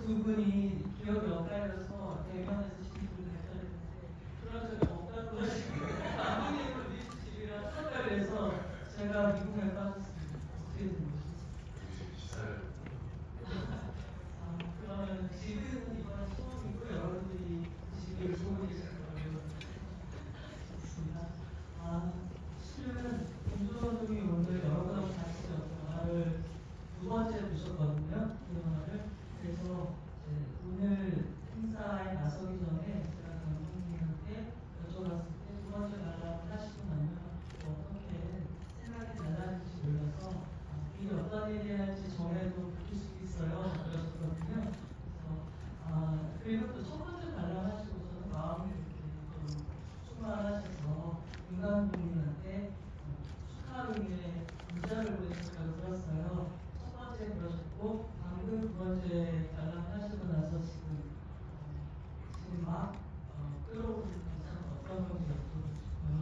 두 분이 기억이 엇갈려서 대면에서 진술을 했었는데 그런 적이 없다고 하시고 아버님은 미국집이랑 헷갈려서 제가 미국에 빠졌습니다. 어떻게 된 거죠? 그러면 지금은 이번 처음이고 여러분들이 지금 좋으실 거예요. 좋습니다. 실은 김주원님이 오늘 여러분하고 같이 영화를 두 번째 보셨거든요. 그 영화를. 그래서 오늘 행사에 나서기 전에 제가 감독님한테 여쭤봤을 때 두 번째 관람을 하시고 나면 어떻게 생각이 달라질지 몰라서 미리 어떤 얘기 할지 전에도 느낄 수 있어요. 그러셨거든요. 그래서 그리고 또 첫 번째 관람하시고서는 마음이 이렇게 좀 충만하셔서 윤 감독님한테 축하 의미의 문자를 보내셨다고 들었어요. 첫 번째 그러셨고 방금 두 번째 관람하시고 나서 지금 막 끌어오는 감상 어떤 건지 여쭤보고 싶고요.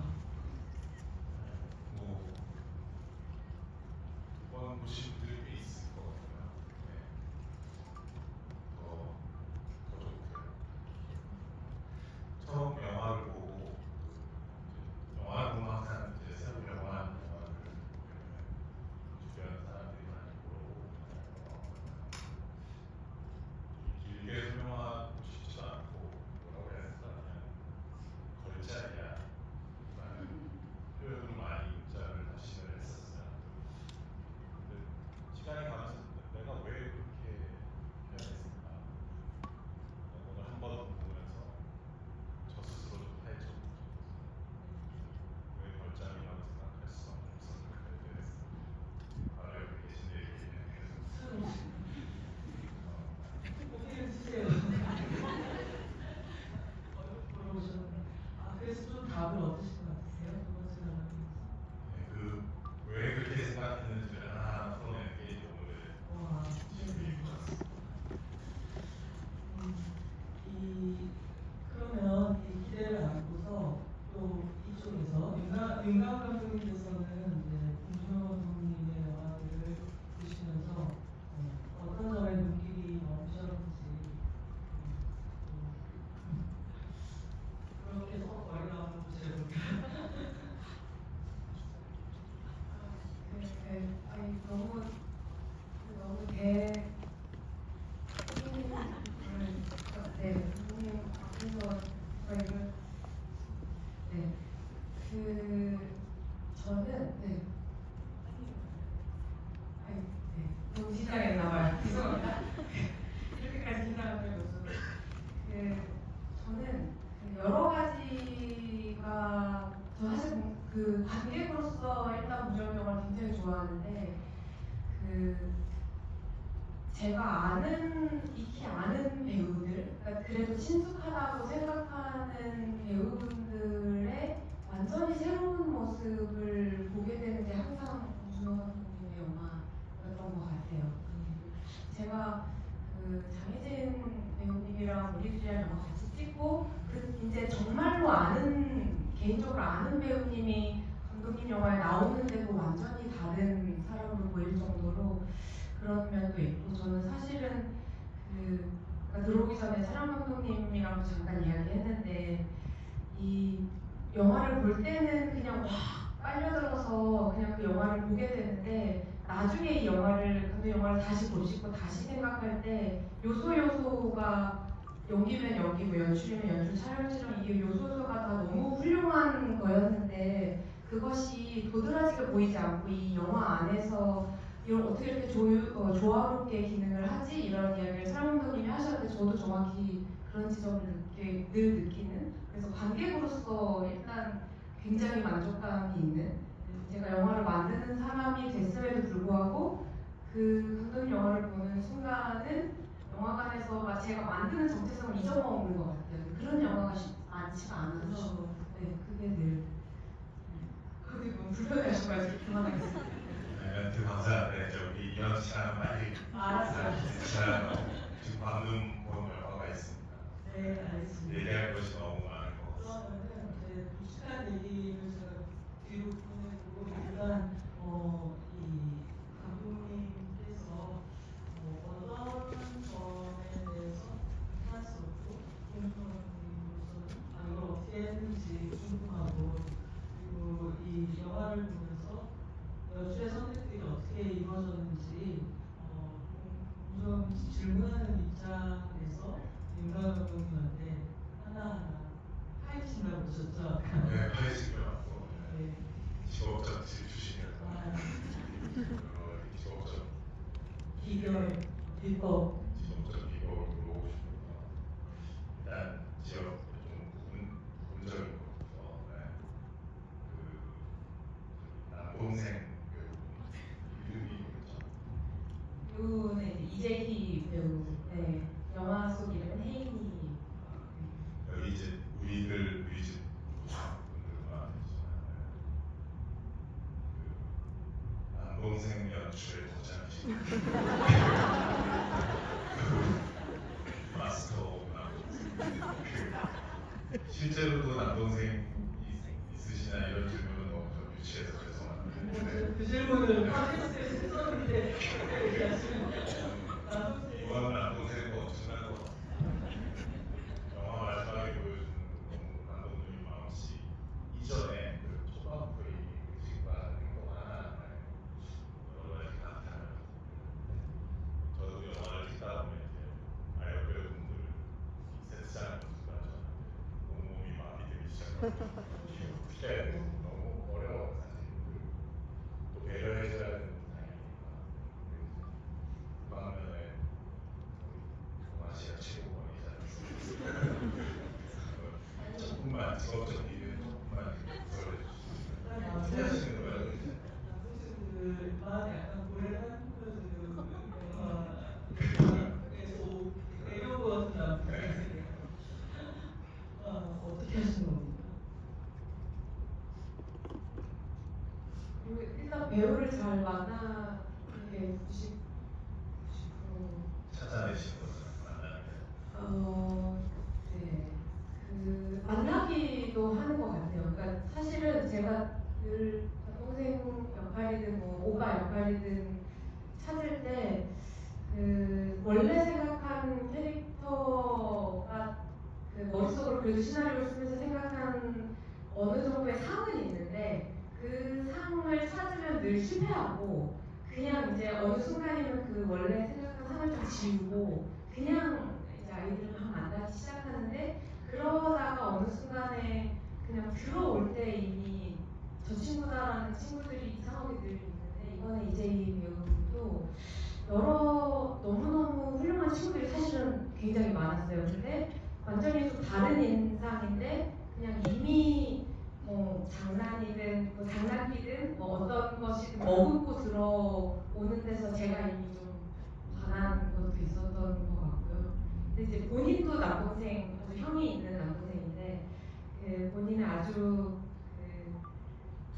두번 보신 분들이 꽤 있을 것 같아요. 네. 더 좋고요. 처음 영화를 보고 영화를 보면 항상 이제 새로 영화를 주변 사람들이 많이 보고 길게 설명하고 싶지도 않고 뭐라고 해야 될까 그냥 걸작이야 라는 표현을 많이 문자를 다시를 했었어요. 근데 시간이 가면서 내가 왜 그렇게 표현했을까? 오늘 한 번 보면서 저 스스로 좀 파헤쳐보고 싶어서 왜 걸작이라고 생각할 수가 없었는데 바로 옆에 계신 얘기예요. 고개를 주세요. 물어보셨는데 그래서 좀 답을 얻으실 것 같으세요? 두 번째 관람에서. 왜 그렇게 생각했는지를 하나하나 풀어내는 게 이제 오늘의 질문인 것 같습니다. 그러면 이 기대를 안고서 또 이쪽에서 윤강 감독님께서는 이제 김준호 감독님의 영화들을 보시면서 어떤 점에 눈길이 멈추셨는지 그렇게 서로 머리가 한번 보셔볼까요? 아니 너무 부모님 앞에서 저희를 저는 너무 긴장했나 봐요. 죄송합니다. 이렇게까지 긴장한 적이 없어서 저는 여러 가지가 저 사실 관객으로서 일단 무전 영화를 굉장히 좋아하는데 제가 익히 아는 배우들, 그러니까 그래도 친숙하다고 생각하는 배우분들의 완전히 새로운 모습을 보게 되는 게 항상 김준호 감독님의 영화였던 것 같아요. 제가 장혜진 배우님이랑 우리들이랑 영화 같이 찍고 이제 정말로 개인적으로 아는 배우님이 감독님 영화에 나오는데도 완전히 다른 사람으로 보일 정도로 그런 면도 있고, 저는 사실은 들어오기 전에 촬영 감독님이랑 잠깐 이야기했는데 이 영화를 볼 때는 그냥 확 빨려들어서 그냥 그 영화를 보게 되는데 나중에 이 감독 영화를 다시 보시고 다시 생각할 때 요소가 연기면 연기고 연출이면 연출, 촬영처럼 이게 요소가 다 너무 훌륭한 거였는데 그것이 도드라지게 보이지 않고 이 영화 안에서 이걸 어떻게 이렇게 조화롭게 기능을 하지? 이런 이야기를 촬영 감독님이 하셨는데 저도 정확히 그런 지점을 늘 느끼는, 그래서 관객으로서 일단 굉장히 만족감이 있는, 제가 영화를 만드는 사람이 됐음에도 불구하고 그 감독님 영화를 보는 순간은 영화관에서 제가 만드는 정체성을 잊어먹는 것 같아요. 그런 영화가 많지가 않아서 그게 늘 그게 너무 불편해하셔가지고 그만하겠습니다. 멘트 감사한데 저기 이현 씨랑 빨리 알았어요. 지금 방금 본 영화가 있습니다. 네, 알겠습니다. 얘기할 것이 너무 많은 것 같습니다. 그러면은 이제 무식한 얘기를 제가 뒤로 보내고 일단 이 감독님께서 어떤 점에 마스터 오브 남동생. 실제로도 남동생 있으시나 이런 질문은 너무 좀 유치해서 죄송한데 그 질문을 팟캐스트에 썼는데 이번 남동생은 엄청난 것 같아요. 영화 마지막에 보여주는 너무 감동적인 마음씨 이전에 그 초반부의 의식과 행동 하나하나에 여러 가지 감탄을 저도 영화를 찍다 보면 이제 아역 배우분들 세트장을 순간 온몸이 마비되기 시작하고 이게 어떻게 해야 되지? 너무 어려워 사실 또 배려해줘야 되는 상황이니까 그 방면에 동아 씨가 최고권이지 않습니까? 조금만 직업적 비밀 조금만 설명해 주시면 하시는 거예요 이제? 남동생들만 약간 고래한 그 영화에서 배운 것 같은 남동생 어떻게 하시는 겁니까? 일단 배우를 잘 만나는 게 90%. 찾아내시는 거죠 만나는 게. 네. 그 만나기도 하는 것 같아요. 그러니까 사실은 제가 늘 동생 역할이든 뭐 오빠 역할이든 찾을 때 그 원래 생각한 캐릭터가 그 머릿속으로 그래도 시나리오를 쓰면서 생각한 어느 정도의 상은 있는데 그 상을 찾으면 늘 실패하고 그냥 이제 어느 순간이면 그 원래 생각한 상을 좀 지우고 그냥 이제 아이들을 막 만나기 시작하는데 그러다가 어느 순간에 그냥 들어올 때 이미 저 친구다라는 친구들이 이상하게 늘 있는데 이번에 이재희 배우도 여러 너무너무 훌륭한 친구들이 사실은 굉장히 많았어요. 근데 완전히 좀 다른 인상인데 그냥 이미 뭐 장난이든 뭐 장난기든 뭐 어떤 것이든 머금고 들어오는 데서 제가 이미 좀 반한 것도 있었던 것 같고요. 근데 이제 본인도 남동생, 아주 형이 있는 남동생인데 그 본인은 아주 그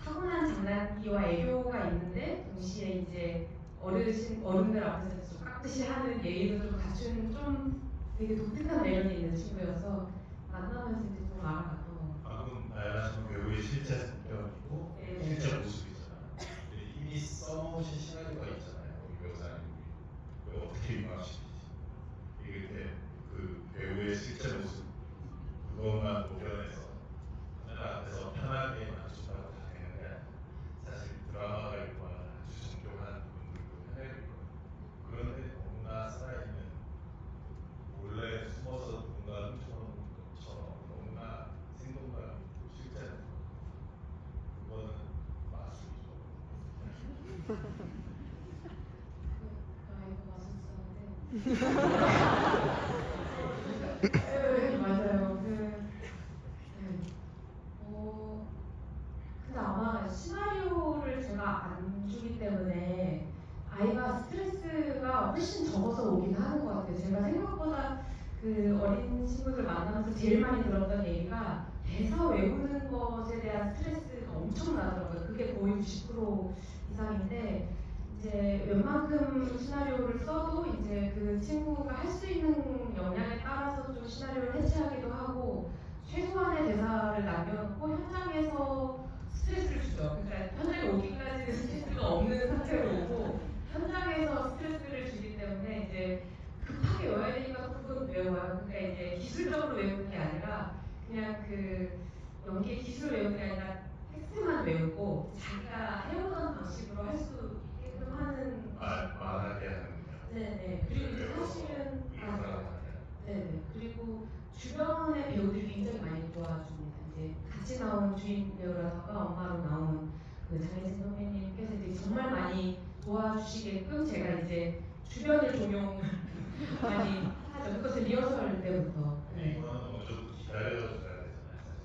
타고난 장난기와 애교가 있는데 동시에 이제 어른들 앞에서 좀 깍듯이 하는 예의도 좀 갖춘 좀 되게 독특한 매력이 있는 친구여서 만나면서 이제 좀 알아갔던 것 같아요. 방금 말하신 배우의 실제 성격이고 네. 실제 모습이잖아요. 근데 이미 써놓으신 시나리오가 있잖아요. 우리 묘사님 그걸 어떻게 융합시키지? 이게 그 배우의 실제 모습 그것만 녹여내서 카메라 앞에서 편하게 맞춘다고 다 되는 게 아니라 사실 드라마가 요구하는 아주 정교한 부분들도 해내고 있거든요. 그런데 너무나 살아있는 원래 숨어서 누군가 훔쳐오는 것처럼 너무나 생동감이 있고 실제로 그거는 마술이죠. 이거 맞았었는데. 네, 맞아요. 근데 아마 시나리오를 제가 안 주기 때문에 아이가 스트레스가 훨씬 적어서 오긴 하는 것 같아요. 제가 생각보다 그 어린 친구들 만나면서 제일 많이 들었던 얘기가 대사 외우는 것에 대한 스트레스가 엄청나더라고요. 그게 거의 90% 이상인데 이제 웬만큼 시나리오를 써도 이제 그 친구가 할 수 있는 역량에 따라서 좀 시나리오를 해체하기도 하고 최소한의 대사를 남겨놓고 현장에서 스트레스를 주죠. 그러니까 현장에 오기까지는 스트레스가 없는 상태로 오고 현장에서 스트레스를 주기 때문에 이제 급하게 외워야 되니까 그건 외워요. 그러니까 이제 기술적으로 외우는 게 아니라 그냥 그 연기의 기술을 외우는 게 아니라 텍스트만 외우고 자기가 해오던 방식으로 할 수 있게끔 하는 말하게 하는군요. 네네. 그리고 이제 사실은 네네. 그리고 주변의 배우들이 굉장히 많이 도와줍니다. 이제 같이 나온 주인 배우라던가 엄마로 나온 그 장혜진 선배님께서 이제 정말 많이 도와주시게끔 제가 이제 주변을 종용 많이 하죠. 그것을 리허설 때부터. 네. 이거는 어느 정도 기다려줘야 되잖아요, 사실.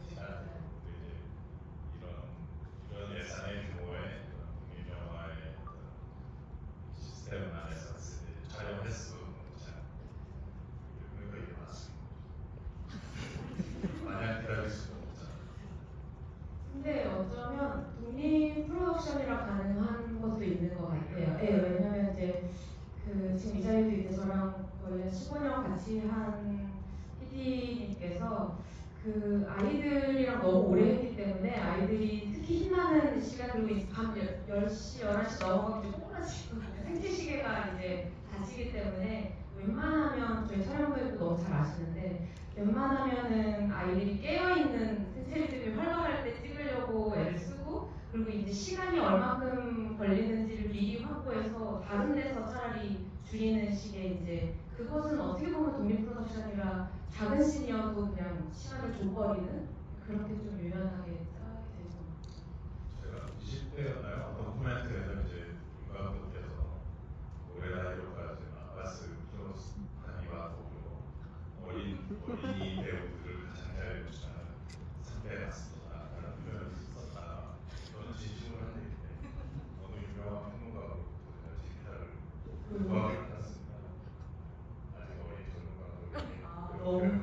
시간. 근데 이제 이런 예산의 규모의 국민 영화의 시스템 안에서 촬영 횟수 잘 그러니까 이게 맞습니다. 마냥 기다릴 수가 없잖아요. 근데 어쩌면 독립 프로덕션이라 가능한 것도 있는 것 같아요. 네, 왜냐면 PD님께서 그 아이들이랑 너무 오래 했기 때문에 아이들이 특히 힘나는 시간 그리고 이제 밤 10시, 11시 넘어가면 이제 꼬꾸라지거든요. 생체시계가 이제 다치기 때문에 웬만하면 저희 촬영부에도 너무 잘 아시는데 웬만하면은 아이들이 깨어있는 생체리듬이 활발할 때 찍으려고 애를 쓰고 그리고 이제 시간이 얼마큼 걸리는지를 미리 확보해서 다른 데서 차라리 줄이는 식의 이제 그것은 어떻게 보면 독립 프로덕션이라 작은 씬이어도 그냥 시간을 줘버리는 그렇게 좀 유연하게 짜게 되죠. 제가 20대였나요? 도쿠멘트에서 이제 유감독께서 올해 나이로까지 아바스 키로스타니와 도쿄 어린이 배우들을 가장 잘 연출하는 선배 같습니다. 라는 표현을 썼다. 저는 진심으로 한 얘기인데 어느 유명한 평론가가 기타를 구하기를 탔습니다. 아직 어린 전문가도 아, 그 너무 표현을